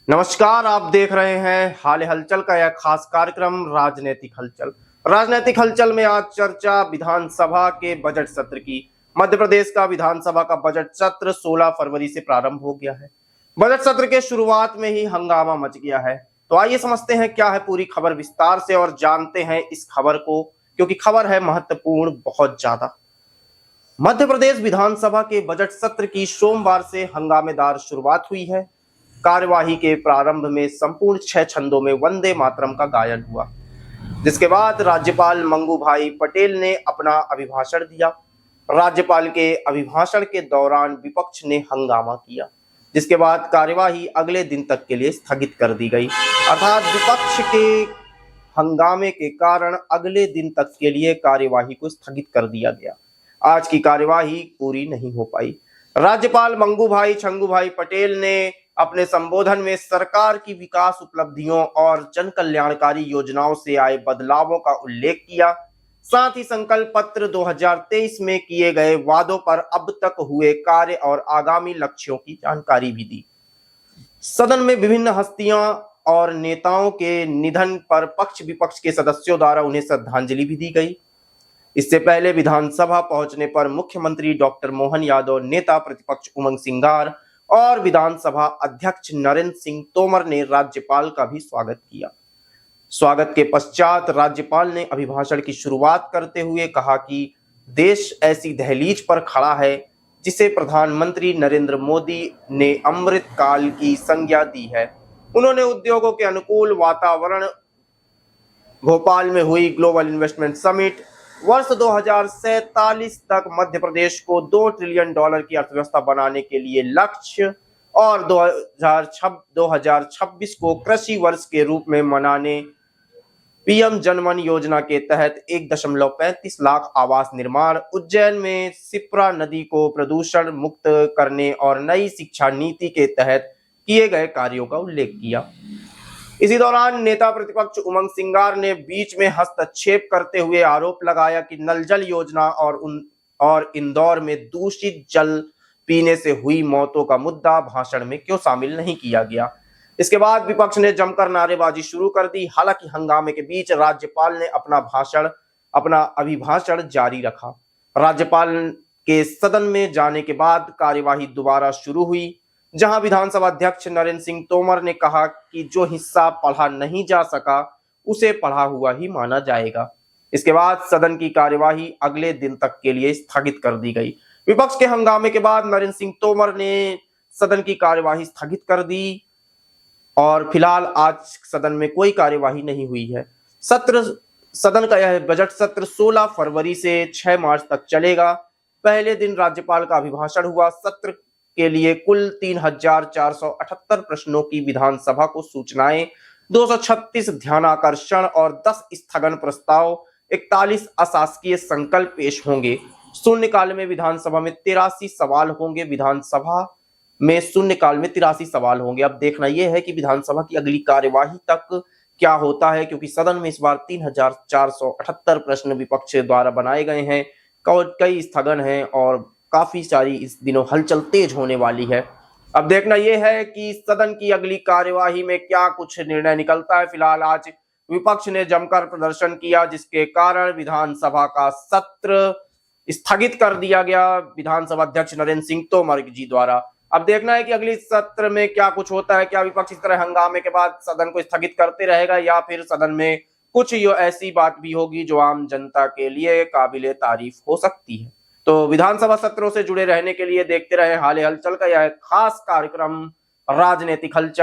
नमस्कार, आप देख रहे हैं हाल हलचल का यह खास कार्यक्रम राजनीतिक हलचल। राजनीतिक हलचल में आज चर्चा विधानसभा के बजट सत्र की। मध्य प्रदेश का विधानसभा का बजट सत्र 16 फरवरी से प्रारंभ हो गया है। बजट सत्र के शुरुआत में ही हंगामा मच गया है। तो आइए समझते हैं क्या है पूरी खबर विस्तार से और जानते हैं इस खबर को, क्योंकि खबर है महत्वपूर्ण बहुत ज्यादा। मध्य प्रदेश विधानसभा के बजट सत्र की सोमवार से हंगामेदार शुरुआत हुई है। कार्यवाही के प्रारंभ में संपूर्ण 6 छंदों में वंदे मातरम का गायन हुआ, जिसके बाद राज्यपाल मंगू भाई पटेल ने अपना अभिभाषण दिया। राज्यपाल के अभिभाषण के दौरान विपक्ष ने हंगामा किया, जिसके बाद कार्यवाही अगले दिन तक के लिए स्थगित कर दी गई। अर्थात विपक्ष के हंगामे के कारण अगले दिन तक के लिए कार्यवाही को स्थगित कर दिया गया। आज की कार्यवाही पूरी नहीं हो पाई। राज्यपाल मंगू भाई छंगू भाई पटेल ने अपने संबोधन में सरकार की विकास उपलब्धियों और जन कल्याणकारी योजनाओं से आए बदलावों का उल्लेख किया। साथ ही संकल्प पत्र 2023 में किए गए वादों पर अब तक हुए कार्य और आगामी लक्ष्यों की जानकारी भी दी। सदन में विभिन्न हस्तियां और नेताओं के निधन पर पक्ष विपक्ष के सदस्यों द्वारा उन्हें श्रद्धांजलि भी दी गई। इससे पहले विधानसभा पहुंचने पर मुख्यमंत्री डॉक्टर मोहन यादव, नेता प्रतिपक्ष उमंग सिंगार और विधानसभा अध्यक्ष नरेंद्र सिंह तोमर ने राज्यपाल का भी स्वागत किया। स्वागत के पश्चात राज्यपाल ने अभिभाषण की शुरुआत करते हुए कहा कि देश ऐसी दहलीज पर खड़ा है जिसे प्रधानमंत्री नरेंद्र मोदी ने अमृत काल की संज्ञा दी है। उन्होंने उद्योगों के अनुकूल वातावरण, भोपाल में हुई ग्लोबल इन्वेस्टमेंट समिट, वर्ष 2047 तक मध्य प्रदेश को $2 ट्रिलियन की अर्थव्यवस्था बनाने के लिए लक्ष्य और 2026 को कृषि वर्ष के रूप में मनाने पीएम जनमन योजना के तहत 1.35 लाख आवास निर्माण, उज्जैन में शिप्रा नदी को प्रदूषण मुक्त करने और नई शिक्षा नीति के तहत किए गए कार्यों का उल्लेख किया। इसी दौरान नेता प्रतिपक्ष उमंग सिंगार ने बीच में हस्तक्षेप करते हुए आरोप लगाया कि नल जल योजना और इंदौर में दूषित जल पीने से हुई मौतों का मुद्दा भाषण में क्यों शामिल नहीं किया गया। इसके बाद विपक्ष ने जमकर नारेबाजी शुरू कर दी। हालांकि हंगामे के बीच राज्यपाल ने अपना अभिभाषण जारी रखा। राज्यपाल के सदन में जाने के बाद कार्यवाही दोबारा शुरू हुई, जहां विधानसभा अध्यक्ष नरेंद्र सिंह तोमर ने कहा कि जो हिस्सा पढ़ा नहीं जा सका उसे पढ़ा हुआ ही माना जाएगा। इसके बाद सदन की कार्यवाही अगले दिन तक के लिए स्थगित कर दी गई। विपक्ष के हंगामे के बाद नरेंद्र सिंह तोमर ने सदन की कार्यवाही स्थगित कर दी और फिलहाल आज सदन में कोई कार्यवाही नहीं हुई है। सदन का यह बजट सत्र 16 फरवरी से 6 मार्च तक चलेगा। पहले दिन राज्यपाल का अभिभाषण हुआ। सत्र के लिए कुल 3,478 प्रश्नों की विधानसभा को सूचनाएं, 236 ध्यानाकर्षण और 10 स्थगन प्रस्ताव, 41 अशासकीय संकल्प पेश होंगे। शून्यकाल में विधानसभा में 83 सवाल होंगे। विधानसभा में शून्यकाल में 83 सवाल होंगे। अब देखना यह है कि विधानसभा की अगली कार्यवाही तक क्या होता है, क्योंकि सदन में इस बार 3,478 प्रश्न विपक्ष द्वारा बनाए गए हैं। कई स्थगन हैं और काफी सारी इस दिनों हलचल तेज होने वाली है। अब देखना यह है कि सदन की अगली कार्यवाही में क्या कुछ निर्णय निकलता है। फिलहाल आज विपक्ष ने जमकर प्रदर्शन किया, जिसके कारण विधानसभा का सत्र स्थगित कर दिया गया विधानसभा अध्यक्ष नरेंद्र सिंह तोमर जी द्वारा। अब देखना है कि अगले सत्र में क्या कुछ होता है। क्या विपक्ष इस तरह हंगामे के बाद सदन को स्थगित करते रहेगा या फिर सदन में कुछ ऐसी बात भी होगी जो आम जनता के लिए काबिले तारीफ हो सकती है। तो विधानसभा सत्रों से जुड़े रहने के लिए देखते रहे हाल हलचल का यह खास कार्यक्रम राजनीतिक हलचल।